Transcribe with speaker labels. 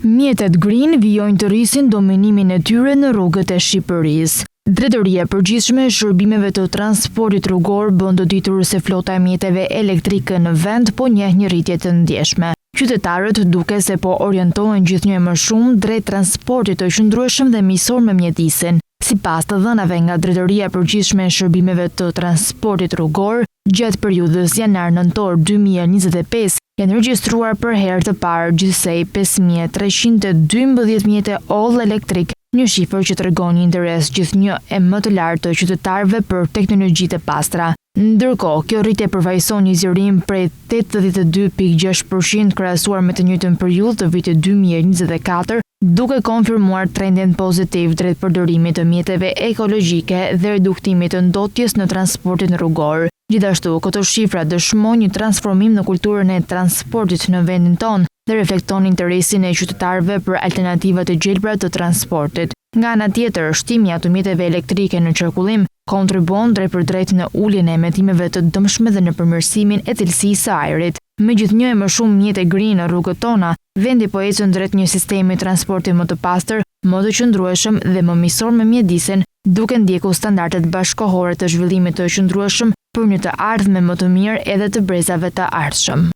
Speaker 1: Mjetet green vijojnë të rrisin dominimin e tyre në rrugët e Shqipërisë. Drejtoria e Përgjithshme e Shërbimeve të Transportit Rrugor bën të ditur se flota e mjeteve elektrike në vend po njeh një rritje të ndjeshme. Qytetarët duke se po orientohen gjithnjë më shumë drejt transportit të qëndrueshëm dhe misor me mjedisin. Sipas të dhënave nga Drejtoria e Përgjithshme e Shërbimeve të Transportit Rrugor, gjatë periudhës janar-nëntor 2025 janë regjistruar për herë të parë gjithsej 5312 mjete all elektrik, një shifër që tregon një interes gjithnjë e më të lartë të qytetarëve për teknologjitë e pastra. Ndërkohë, kjo rritje përfaqëson një zgjerim prej 82.6% krahasuar me të njëjtën periudhë të vitit 2024, duke konfirmuar trendin pozitiv drejt përdorimit të mjeteve ekologjike dhe reduktimit të ndotjes në transportin rrugor. Gjithashtu, këto shifra dëshmojnë një transformim në kulturën e transportit në vendin tonë dhe reflekton interesin e qytetarëve për alternativa të gjelbra të transportit. Nga ana tjetër, shtimi i automjeteve elektrike në qarkullim kontribuon drejt për drejt në uljen e emetimeve të dëmshme dhe në përmirësimin e cilësisë së ajrit. Megjithëse më shumë mjete green në rrugët tona, vendi po ecën drejt një sistemi transporti më të pastër, më të qëndrueshëm dhe më misor me mjedisin, duke ndjekur standardet bashkëkohore të zhvillimit të qëndrueshëm për një të ardhme më të mirë edhe të brezave të ardhshëm.